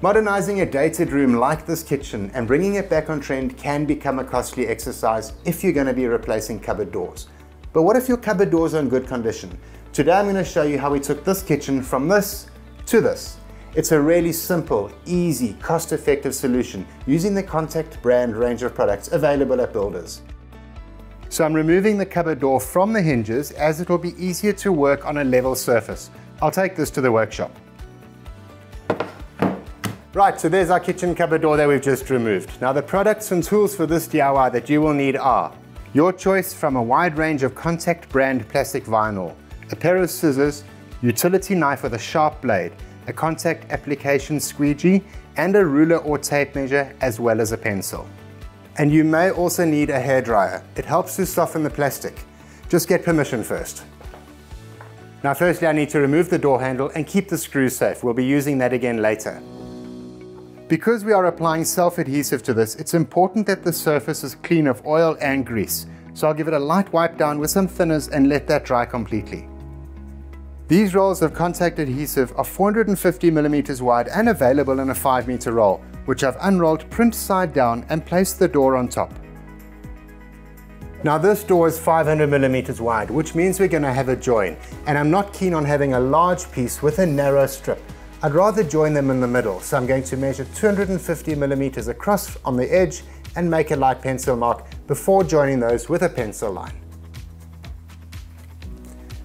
Modernizing a dated room like this kitchen and bringing it back on trend can become a costly exercise if you're going to be replacing cupboard doors. But what if your cupboard doors are in good condition? Today I'm going to show you how we took this kitchen from this to this. It's a really simple, easy, cost-effective solution using the Con-Tact brand range of products available at builders. So I'm removing the cupboard door from the hinges as it will be easier to work on a level surface. I'll take this to the workshop. Right, so there's our kitchen cupboard door that we've just removed. Now the products and tools for this DIY that you will need are your choice from a wide range of Con-Tact brand plastic vinyl, a pair of scissors, utility knife with a sharp blade, a Con-Tact application squeegee, and a ruler or tape measure, as well as a pencil. And you may also need a hairdryer. It helps to soften the plastic. Just get permission first. Now firstly I need to remove the door handle and keep the screws safe. We'll be using that again later. Because we are applying self-adhesive to this, it's important that the surface is clean of oil and grease. So I'll give it a light wipe down with some thinners and let that dry completely. These rolls of Con-Tact adhesive are 450mm wide and available in a 5-meter roll, which I've unrolled print side down and placed the door on top. Now this door is 500mm wide, which means we're going to have a join, and I'm not keen on having a large piece with a narrow strip. I'd rather join them in the middle, so I'm going to measure 250mm across on the edge and make a light pencil mark before joining those with a pencil line.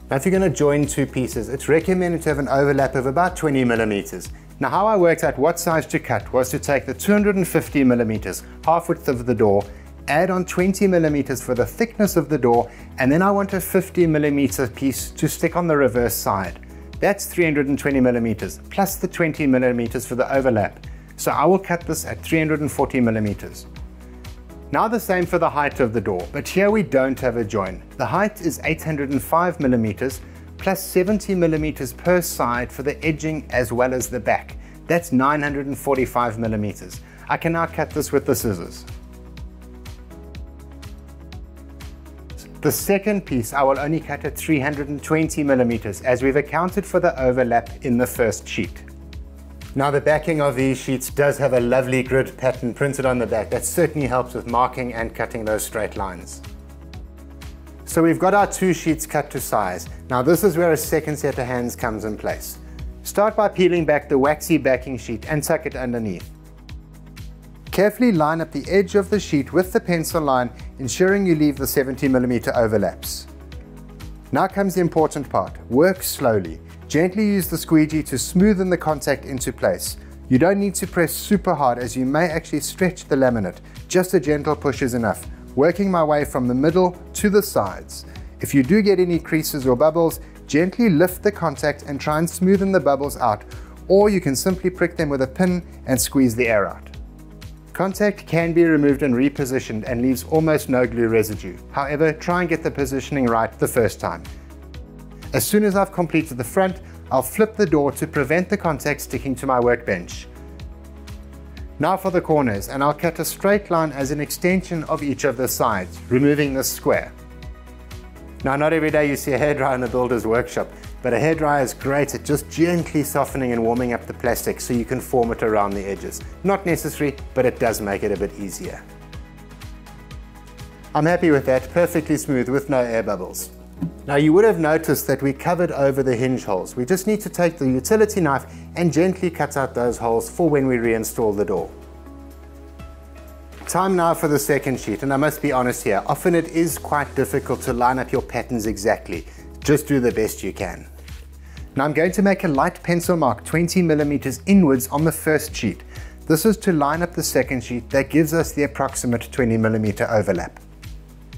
Now if you're going to join two pieces, it's recommended to have an overlap of about 20mm. Now how I worked out what size to cut was to take the 250mm, half width of the door, add on 20mm for the thickness of the door, and then I want a 50mm piece to stick on the reverse side. That's 320mm plus the 20mm for the overlap. So I will cut this at 340mm. Now the same for the height of the door, but here we don't have a join. The height is 805mm plus 70mm per side for the edging as well as the back. That's 945mm. I can now cut this with the scissors. The second piece I will only cut at 320mm as we've accounted for the overlap in the first sheet. Now the backing of these sheets does have a lovely grid pattern printed on the back. That certainly helps with marking and cutting those straight lines. So we've got our two sheets cut to size. Now this is where a second set of hands comes in place. Start by peeling back the waxy backing sheet and tuck it underneath. Carefully line up the edge of the sheet with the pencil line, ensuring you leave the 70mm overlaps. Now comes the important part. Work slowly. Gently use the squeegee to smoothen the Con-Tact into place. You don't need to press super hard as you may actually stretch the laminate. Just a gentle push is enough. Working my way from the middle to the sides. If you do get any creases or bubbles, gently lift the Con-Tact and try and smoothen the bubbles out, or you can simply prick them with a pin and squeeze the air out. Con-Tact can be removed and repositioned and leaves almost no glue residue. However, try and get the positioning right the first time. As soon as I've completed the front, I'll flip the door to prevent the Con-Tact sticking to my workbench. Now for the corners, and I'll cut a straight line as an extension of each of the sides, removing this square. Now not every day you see a hairdryer in a builder's workshop, but a hairdryer is great at just gently softening and warming up the plastic so you can form it around the edges. Not necessary, but it does make it a bit easier. I'm happy with that, perfectly smooth with no air bubbles. Now you would have noticed that we covered over the hinge holes. We just need to take the utility knife and gently cut out those holes for when we reinstall the door. Time now for the second sheet, and I must be honest here, often it is quite difficult to line up your patterns exactly. Just do the best you can. Now I'm going to make a light pencil mark 20mm inwards on the first sheet. This is to line up the second sheet that gives us the approximate 20mm overlap.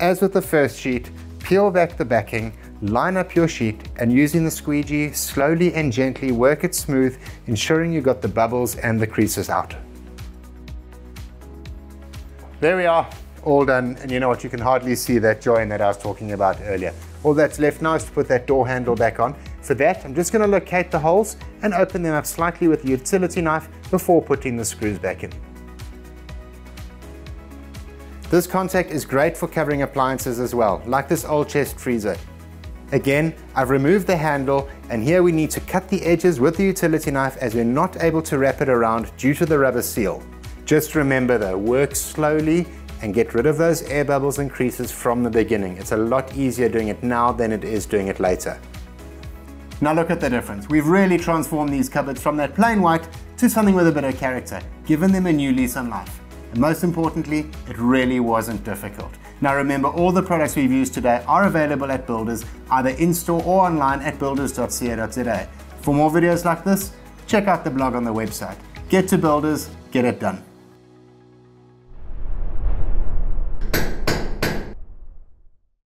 As with the first sheet, peel back the backing, line up your sheet, and using the squeegee, slowly and gently work it smooth, ensuring you got the bubbles and the creases out. There we are, all done, and you know what, you can hardly see that join that I was talking about earlier. All that's left now is to put that door handle back on. For that, I'm just going to locate the holes and open them up slightly with the utility knife before putting the screws back in. This Con-Tact is great for covering appliances as well, like this old chest freezer. Again, I've removed the handle, and here we need to cut the edges with the utility knife as we're not able to wrap it around due to the rubber seal. Just remember though, work slowly and get rid of those air bubbles and creases from the beginning. It's a lot easier doing it now than it is doing it later. Now look at the difference. We've really transformed these cupboards from that plain white to something with a bit of character, given them a new lease on life. And most importantly, it really wasn't difficult. Now remember, all the products we've used today are available at Builders, either in-store or online at builders.co.za. For more videos like this, check out the blog on the website. Get to Builders, get it done.